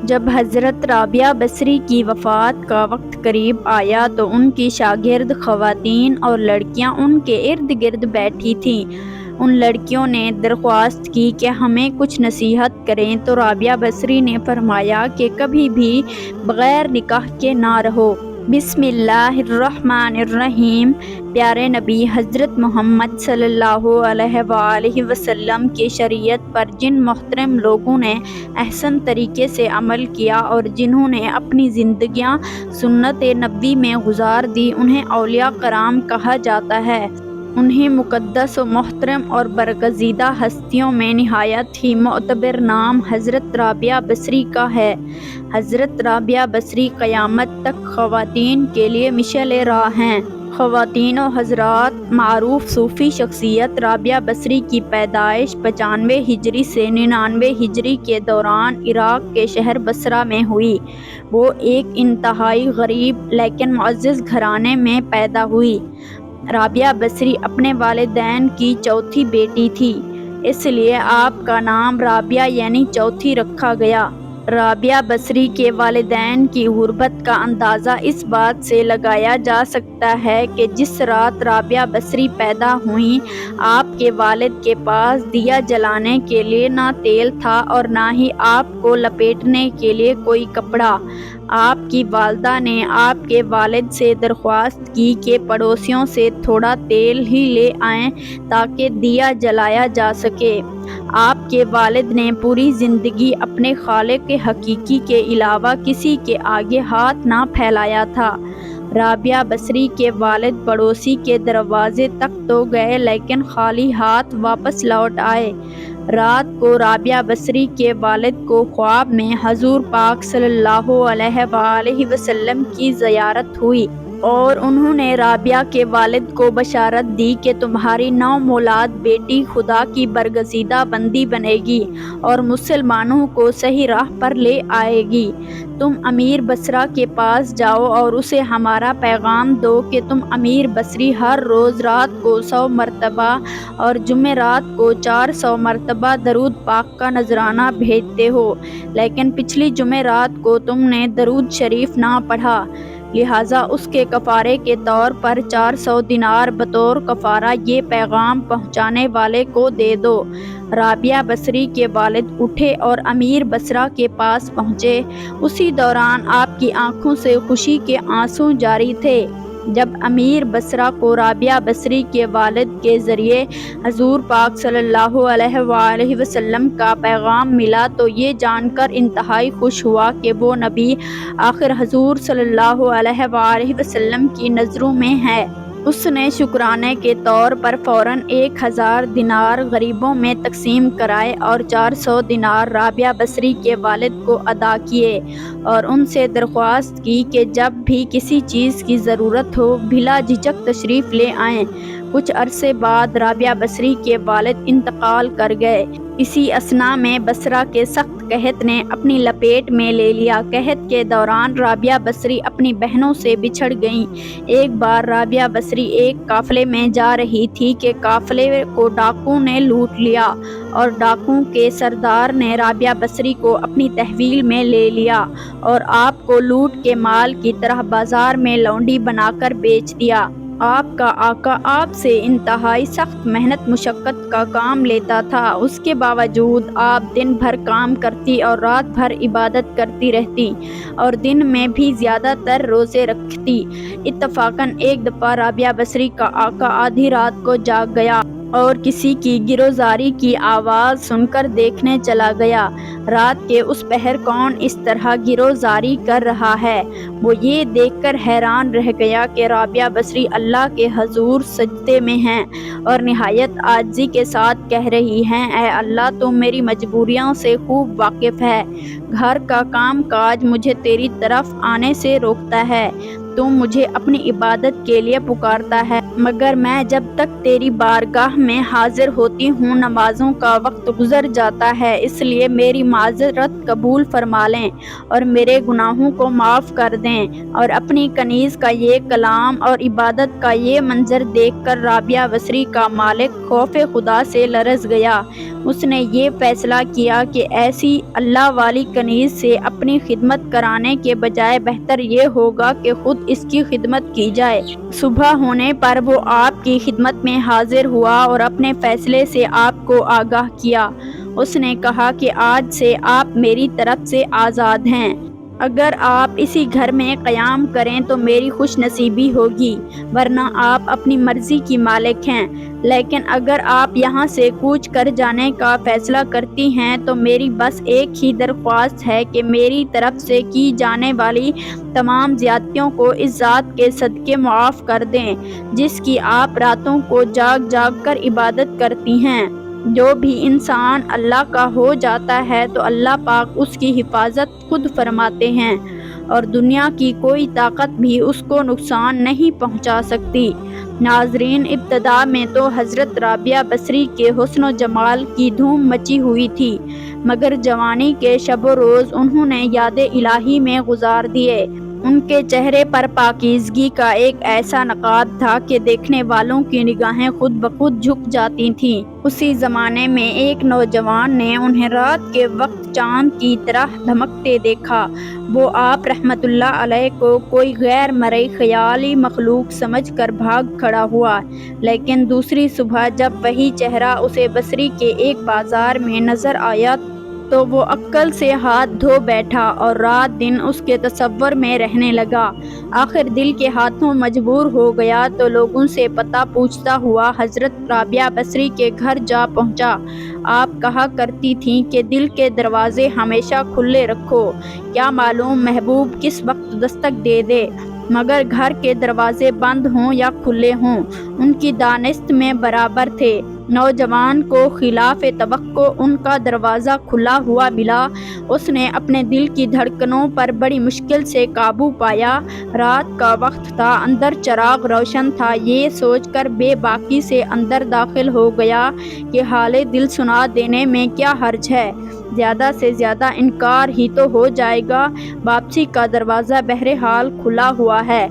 جب حضرت رابعہ بصری کی وفات کا وقت قریب آیا تو ان کی شاگرد خواتین اور لڑکیاں ان کے ارد گرد بیٹھی تھیں۔ ان لڑکیوں نے درخواست کی کہ ہمیں کچھ نصیحت کریں تو رابعہ بصری نے فرمایا کہ کبھی بھی بغیر نکاح کے نہ رہو۔ بسم اللہ الرحمن الرحیم۔ پیارے نبی حضرت محمد صلی اللہ علیہ وآلہ وسلم کی شریعت پر جن محترم لوگوں نے احسن طریقے سے عمل کیا اور جنہوں نے اپنی زندگیاں سنت نبوی میں گزار دی، انہیں اولیاء کرام کہا جاتا ہے۔ انہیں مقدس و محترم اور برگزیدہ ہستیوں میں نہایت ہی معتبر نام حضرت رابعہ بصری کا ہے۔ حضرت رابعہ بصری قیامت تک خواتین کے لیے مشعل راہ ہیں۔ خواتین و حضرات، معروف صوفی شخصیت رابعہ بصری کی پیدائش 95 ہجری سے 99 ہجری کے دوران عراق کے شہر بصرہ میں ہوئی۔ وہ ایک انتہائی غریب لیکن معزز گھرانے میں پیدا ہوئی۔ رابعہ بصری اپنے والدین کی چوتھی بیٹی تھی، اس لیے آپ کا نام رابعہ یعنی چوتھی رکھا گیا۔ رابعہ بصری کے والدین کی غربت کا اندازہ اس بات سے لگایا جا سکتا ہے کہ جس رات رابعہ بصری پیدا ہوئیں، آپ کے والد کے پاس دیا جلانے کے لیے نہ تیل تھا اور نہ ہی آپ کو لپیٹنے کے لیے کوئی کپڑا۔ آپ کی والدہ نے آپ کے والد سے درخواست کی کہ پڑوسیوں سے تھوڑا تیل ہی لے آئیں تاکہ دیا جلایا جا سکے۔ آپ کے والد نے پوری زندگی اپنے خالق حقیقی کے علاوہ کسی کے آگے ہاتھ نہ پھیلایا تھا۔ رابعہ بصری کے والد پڑوسی کے دروازے تک تو گئے لیکن خالی ہاتھ واپس لوٹ آئے۔ رات کو رابعہ بصری کے والد کو خواب میں حضور پاک صلی اللہ علیہ وآلہ وسلم کی زیارت ہوئی اور انہوں نے رابعہ کے والد کو بشارت دی کہ تمہاری نومولاد بیٹی خدا کی برگزیدہ بندی بنے گی اور مسلمانوں کو صحیح راہ پر لے آئے گی۔ تم امیر بصرہ کے پاس جاؤ اور اسے ہمارا پیغام دو کہ تم امیر بصری ہر روز رات کو 100 مرتبہ اور جمعرات کو 400 مرتبہ درود پاک کا نذرانہ بھیجتے ہو، لیکن پچھلی جمعرات کو تم نے درود شریف نہ پڑھا، لہٰذا اس کے کفارے کے طور پر 400 دینار بطور کفارہ یہ پیغام پہنچانے والے کو دے دو۔ رابعہ بصری کے والد اٹھے اور امیر بصرہ کے پاس پہنچے۔ اسی دوران آپ کی آنکھوں سے خوشی کے آنسو جاری تھے۔ جب امیر بصرہ کو رابعہ بصری کے والد کے ذریعے حضور پاک صلی اللہ علیہ وآلہ وسلم کا پیغام ملا تو یہ جان کر انتہائی خوش ہوا کہ وہ نبی آخر حضور صلی اللہ علیہ وآلہ وسلم کی نظروں میں ہے۔ اس نے شکرانے کے طور پر فوراً 1000 دینار غریبوں میں تقسیم کرائے اور 400 دینار رابعہ بصری کے والد کو ادا کیے اور ان سے درخواست کی کہ جب بھی کسی چیز کی ضرورت ہو بلا جھجک تشریف لے آئیں۔ کچھ عرصے بعد رابعہ بصری کے والد انتقال کر گئے۔ اسی اثناء میں بصرہ کے سخت قحط نے اپنی لپیٹ میں لے لیا۔ قحط کے دوران رابعہ بصری اپنی بہنوں سے بچھڑ گئیں۔ ایک بار رابعہ بصری ایک قافلے میں جا رہی تھی کہ قافلے کو ڈاکو نے لوٹ لیا اور ڈاکو کے سردار نے رابعہ بصری کو اپنی تحویل میں لے لیا اور آپ کو لوٹ کے مال کی طرح بازار میں لونڈی بنا کر بیچ دیا۔ آپ کا آقا آپ سے انتہائی سخت محنت مشقت کا کام لیتا تھا، اس کے باوجود آپ دن بھر کام کرتی اور رات بھر عبادت کرتی رہتی اور دن میں بھی زیادہ تر روزے رکھتی۔ اتفاقاً ایک دفعہ رابعہ بصری کا آقا آدھی رات کو جاگ گیا اور کسی کی گروزاری کی آواز سن کر دیکھنے چلا گیا۔ رات کے اس پہر کون اس طرح گروزاری کر رہا ہے؟ وہ یہ دیکھ کر حیران رہ گیا کہ رابعہ بصری اللہ کے حضور سجدے میں ہیں اور نہایت عاجزی کے ساتھ کہہ رہی ہیں، اے اللہ تو میری مجبوریوں سے خوب واقف ہے، گھر کا کام کاج مجھے تیری طرف آنے سے روکتا ہے، تم مجھے اپنی عبادت کے لیے پکارتا ہے، مگر میں جب تک تیری بارگاہ میں حاضر ہوتی ہوں نمازوں کا وقت گزر جاتا ہے، اس لیے میری معذرت قبول فرما لیں اور میرے گناہوں کو معاف کر دیں۔ اور اپنی کنیز کا یہ کلام اور عبادت کا یہ منظر دیکھ کر رابعہ بصری کا مالک خوف خدا سے لرز گیا۔ اس نے یہ فیصلہ کیا کہ ایسی اللہ والی کنیز سے اپنی خدمت کرانے کے بجائے بہتر یہ ہوگا کہ خود اس کی خدمت کی جائے۔ صبح ہونے پر وہ آپ کی خدمت میں حاضر ہوا اور اپنے فیصلے سے آپ کو آگاہ کیا۔ اس نے کہا کہ آج سے آپ میری طرف سے آزاد ہیں۔ اگر آپ اسی گھر میں قیام کریں تو میری خوش نصیبی ہوگی، ورنہ آپ اپنی مرضی کی مالک ہیں۔ لیکن اگر آپ یہاں سے کوچ کر جانے کا فیصلہ کرتی ہیں تو میری بس ایک ہی درخواست ہے کہ میری طرف سے کی جانے والی تمام زیادتیوں کو اس ذات کے صدقے معاف کر دیں جس کی آپ راتوں کو جاگ جاگ کر عبادت کرتی ہیں۔ جو بھی انسان اللہ کا ہو جاتا ہے تو اللہ پاک اس کی حفاظت خود فرماتے ہیں اور دنیا کی کوئی طاقت بھی اس کو نقصان نہیں پہنچا سکتی۔ ناظرین، ابتدا میں تو حضرت رابعہ بصری کے حسن و جمال کی دھوم مچی ہوئی تھی، مگر جوانی کے شب و روز انہوں نے یاد الہی میں گزار دیے۔ ان کے چہرے پر پاکیزگی کا ایک ایسا نقاب تھا کہ دیکھنے والوں کی نگاہیں خود بخود جھک جاتی تھیں۔ اسی زمانے میں ایک نوجوان نے انہیں رات کے وقت چاند کی طرح دھمکتے دیکھا۔ وہ آپ رحمت اللہ علیہ کو کوئی غیر مرئی خیالی مخلوق سمجھ کر بھاگ کھڑا ہوا، لیکن دوسری صبح جب وہی چہرہ اسے بصری کے ایک بازار میں نظر آیا تو وہ عقل سے ہاتھ دھو بیٹھا اور رات دن اس کے تصور میں رہنے لگا۔ آخر دل کے ہاتھوں مجبور ہو گیا تو لوگوں سے پتہ پوچھتا ہوا حضرت رابعہ بصری کے گھر جا پہنچا۔ آپ کہا کرتی تھیں کہ دل کے دروازے ہمیشہ کھلے رکھو، کیا معلوم محبوب کس وقت دستک دے دے، مگر گھر کے دروازے بند ہوں یا کھلے ہوں ان کی دانست میں برابر تھے۔ نوجوان کو خلاف توقع ان کا دروازہ کھلا ہوا ملا۔ اس نے اپنے دل کی دھڑکنوں پر بڑی مشکل سے قابو پایا۔ رات کا وقت تھا، اندر چراغ روشن تھا، یہ سوچ کر بے باکی سے اندر داخل ہو گیا کہ حال دل سنا دینے میں کیا حرج ہے، زیادہ سے زیادہ انکار ہی تو ہو جائے گا، واپسی کا دروازہ بہرحال کھلا ہوا ہے۔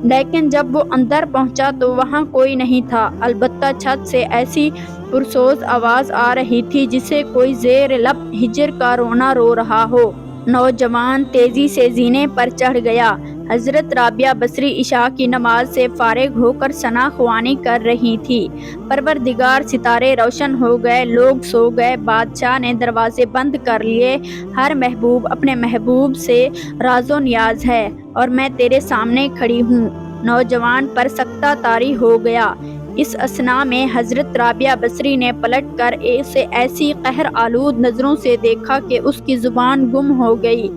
لیکن جب وہ اندر پہنچا تو وہاں کوئی نہیں تھا، البتہ چھت سے ایسی پرسوز آواز آ رہی تھی جسے کوئی زیر لب ہجر کا رونا رو رہا ہو۔ نوجوان تیزی سے زینے پر چڑھ گیا۔ حضرت رابعہ بصری عشاء کی نماز سے فارغ ہو کر ثنا خوانی کر رہی تھی۔ پروردگار، ستارے روشن ہو گئے، لوگ سو گئے، بادشاہ نے دروازے بند کر لیے، ہر محبوب اپنے محبوب سے راز و نیاز ہے اور میں تیرے سامنے کھڑی ہوں۔ نوجوان پر سکتہ طاری ہو گیا۔ اس اثنا میں حضرت رابعہ بصری نے پلٹ کر اسے ایسی قہر آلود نظروں سے دیکھا کہ اس کی زبان گم ہو گئی۔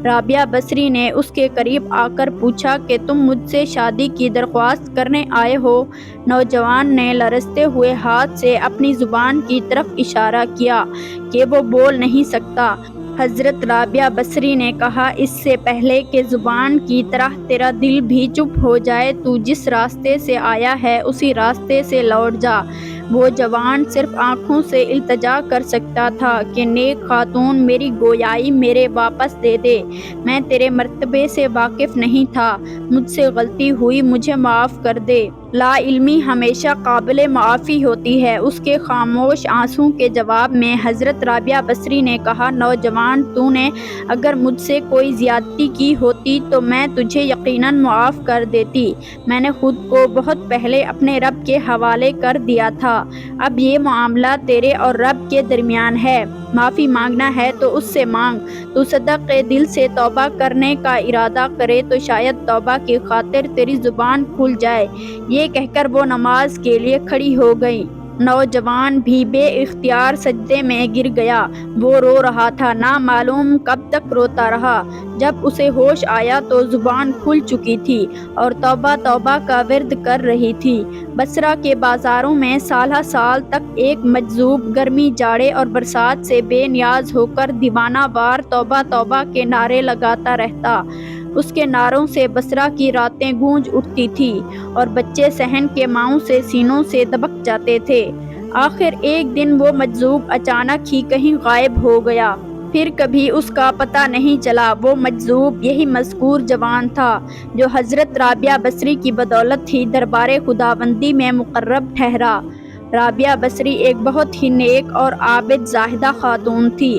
رابعہ بصری نے اس کے قریب آ کر پوچھا کہ تم مجھ سے شادی کی درخواست کرنے آئے ہو؟ نوجوان نے لرزتے ہوئے ہاتھ سے اپنی زبان کی طرف اشارہ کیا کہ وہ بول نہیں سکتا۔ حضرت رابعہ بصری نے کہا، اس سے پہلے کہ زبان کی طرح تیرا دل بھی چپ ہو جائے، تو جس راستے سے آیا ہے اسی راستے سے لوٹ جا۔ وہ جوان صرف آنکھوں سے التجا کر سکتا تھا کہ نیک خاتون میری گویائی میرے واپس دے دے، میں تیرے مرتبے سے واقف نہیں تھا، مجھ سے غلطی ہوئی، مجھے معاف کر دے۔ لا علمی ہمیشہ قابل معافی ہوتی ہے۔ اس کے خاموش آنسوں کے جواب میں حضرت رابعہ بصری نے کہا، نوجوان، تو نے اگر مجھ سے کوئی زیادتی کی ہوتی تو میں تجھے یقیناً معاف کر دیتی، میں نے خود کو بہت پہلے اپنے رب کے حوالے کر دیا تھا، اب یہ معاملہ تیرے اور رب کے درمیان ہے، معافی مانگنا ہے تو اس سے مانگ، تو صدق دل سے توبہ کرنے کا ارادہ کرے تو شاید توبہ کی خاطر تیری زبان کھل جائے۔ یہ کہہ کر وہ نماز کے لیے کھڑی ہو گئی۔ نوجوان بھی بے اختیار سجدے میں گر گیا۔ وہ رو رہا تھا، نہ معلوم کب تک روتا رہا۔ جب اسے ہوش آیا تو زبان کھل چکی تھی اور توبہ توبہ کا ورد کر رہی تھی۔ بصرہ کے بازاروں میں سالہ سال تک ایک مجذوب گرمی، جاڑے اور برسات سے بے نیاز ہو کر دیوانہ وار توبہ توبہ کے نعرے لگاتا رہتا۔ اس کے نعروں سے بصرہ کی راتیں گونج اٹھتی تھی اور بچے صحن کے ماؤں سے سینوں سے دبک جاتے تھے۔ آخر ایک دن وہ مجذوب اچانک ہی کہیں غائب ہو گیا۔ پھر کبھی اس کا پتہ نہیں چلا۔ وہ مجذوب یہی مذکور جوان تھا جو حضرت رابعہ بصری کی بدولت ہی دربار خداوندی میں مقرب ٹھہرا۔ رابعہ بصری ایک بہت ہی نیک اور عابد زاہدہ خاتون تھی۔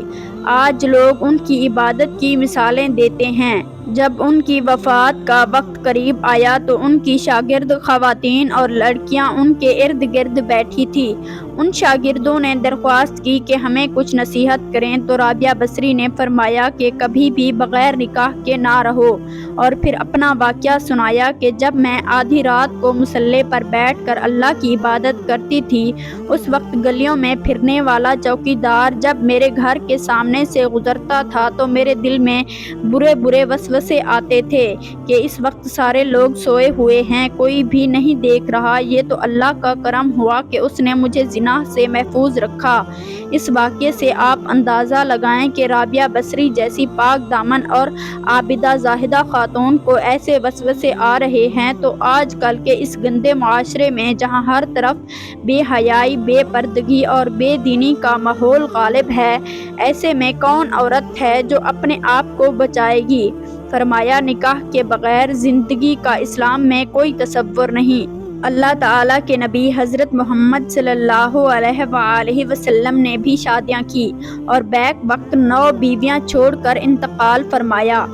آج لوگ ان کی عبادت کی مثالیں دیتے ہیں۔ جب ان کی وفات کا وقت قریب آیا تو ان کی شاگرد خواتین اور لڑکیاں ان کے ارد گرد بیٹھی تھیں۔ ان شاگردوں نے درخواست کی کہ ہمیں کچھ نصیحت کریں تو رابعہ بصری نے فرمایا کہ کبھی بھی بغیر نکاح کے نہ رہو، اور پھر اپنا واقعہ سنایا کہ جب میں آدھی رات کو مصلی پر بیٹھ کر اللہ کی عبادت کرتی تھی، اس وقت گلیوں میں پھرنے والا چوکیدار جب میرے گھر کے سامنے سے گزرتا تھا تو میرے دل میں برے برے وسوسے آتے تھے کہ اس وقت سارے لوگ سوئے ہوئے ہیں، کوئی بھی نہیں دیکھ رہا۔ یہ تو اللہ کا کرم ہوا کہ اس نے مجھے زنا سے محفوظ رکھا۔ اس واقعے سے آپ اندازہ لگائیں کہ رابعہ بصری جیسی پاک دامن اور عابدہ زاہدہ خاتون کو ایسے وسوسے آ رہے ہیں تو آج کل کے اس گندے معاشرے میں جہاں ہر طرف بے حیائی، بے پردگی اور بے دینی کا ماحول غالب ہے، ایسے میں کون عورت ہے جو اپنے آپ کو بچائے گی؟ فرمایا نکاح کے بغیر زندگی کا اسلام میں کوئی تصور نہیں۔ اللہ تعالیٰ کے نبی حضرت محمد صلی اللہ علیہ وآلہ وسلم نے بھی شادیاں کی اور بیک وقت 9 بیویاں چھوڑ کر انتقال فرمایا۔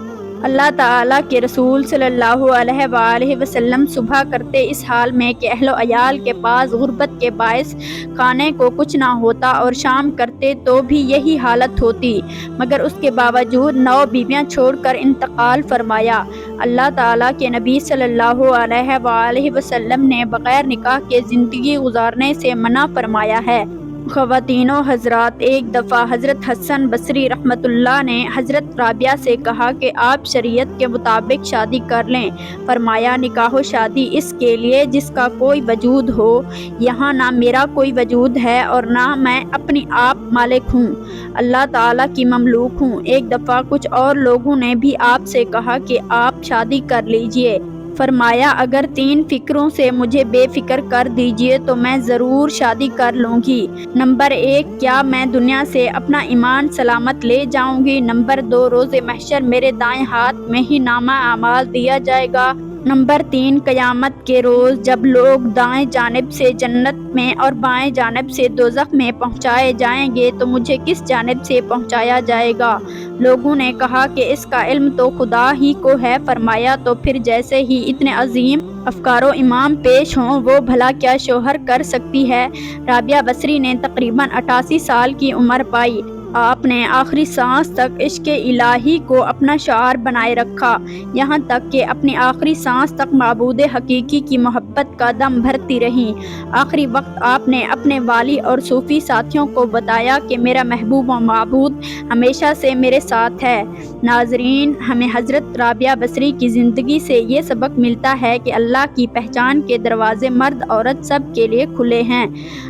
اللہ تعالیٰ کے رسول صلی اللہ علیہ وآلہ وسلم صبح کرتے اس حال میں کہ اہل و عیال کے پاس غربت کے باعث کھانے کو کچھ نہ ہوتا، اور شام کرتے تو بھی یہی حالت ہوتی، مگر اس کے باوجود 9 بیویاں چھوڑ کر انتقال فرمایا۔ اللہ تعالیٰ کے نبی صلی اللہ علیہ وآلہ وسلم نے بغیر نکاح کے زندگی گزارنے سے منع فرمایا ہے۔ خواتین و حضرات، ایک دفعہ حضرت حسن بصری رحمۃ اللہ نے حضرت رابعہ سے کہا کہ آپ شریعت کے مطابق شادی کر لیں۔ فرمایا نکاح و شادی اس کے لیے جس کا کوئی وجود ہو، یہاں نہ میرا کوئی وجود ہے اور نہ میں اپنی آپ مالک ہوں، اللہ تعالیٰ کی مملوک ہوں۔ ایک دفعہ کچھ اور لوگوں نے بھی آپ سے کہا کہ آپ شادی کر لیجئے۔ فرمایا اگر 3 فکروں سے مجھے بے فکر کر دیجئے تو میں ضرور شادی کر لوں گی۔ نمبر 1، کیا میں دنیا سے اپنا ایمان سلامت لے جاؤں گی؟ نمبر 2، روز محشر میرے دائیں ہاتھ میں ہی نامہ اعمال دیا جائے گا؟ نمبر 3، قیامت کے روز جب لوگ دائیں جانب سے جنت میں اور بائیں جانب سے دوزخ میں پہنچائے جائیں گے تو مجھے کس جانب سے پہنچایا جائے گا؟ لوگوں نے کہا کہ اس کا علم تو خدا ہی کو ہے۔ فرمایا تو پھر جیسے ہی اتنے عظیم افکار و امام پیش ہوں، وہ بھلا کیا شوہر کر سکتی ہے؟ رابعہ بصری نے تقریباً 88 سال کی عمر پائی۔ آپ نے آخری سانس تک عشق الہی کو اپنا شعار بنائے رکھا، یہاں تک کہ اپنی آخری سانس تک معبود حقیقی کی محبت کا دم بھرتی رہیں۔ آخری وقت آپ نے اپنے والی اور صوفی ساتھیوں کو بتایا کہ میرا محبوب و معبود ہمیشہ سے میرے ساتھ ہے۔ ناظرین، ہمیں حضرت رابعہ بصری کی زندگی سے یہ سبق ملتا ہے کہ اللہ کی پہچان کے دروازے مرد عورت سب کے لیے کھلے ہیں۔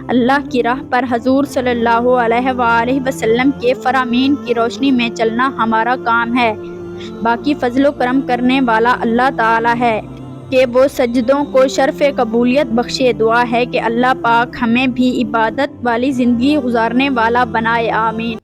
اللہ کی راہ پر حضور صلی اللہ علیہ وآلہ وسلم کے فرامین کی روشنی میں چلنا ہمارا کام ہے۔ باقی فضل و کرم کرنے والا اللہ تعالیٰ ہے کہ وہ سجدوں کو شرف قبولیت بخشے۔ دعا ہے کہ اللہ پاک ہمیں بھی عبادت والی زندگی گزارنے والا بنائے، آمین۔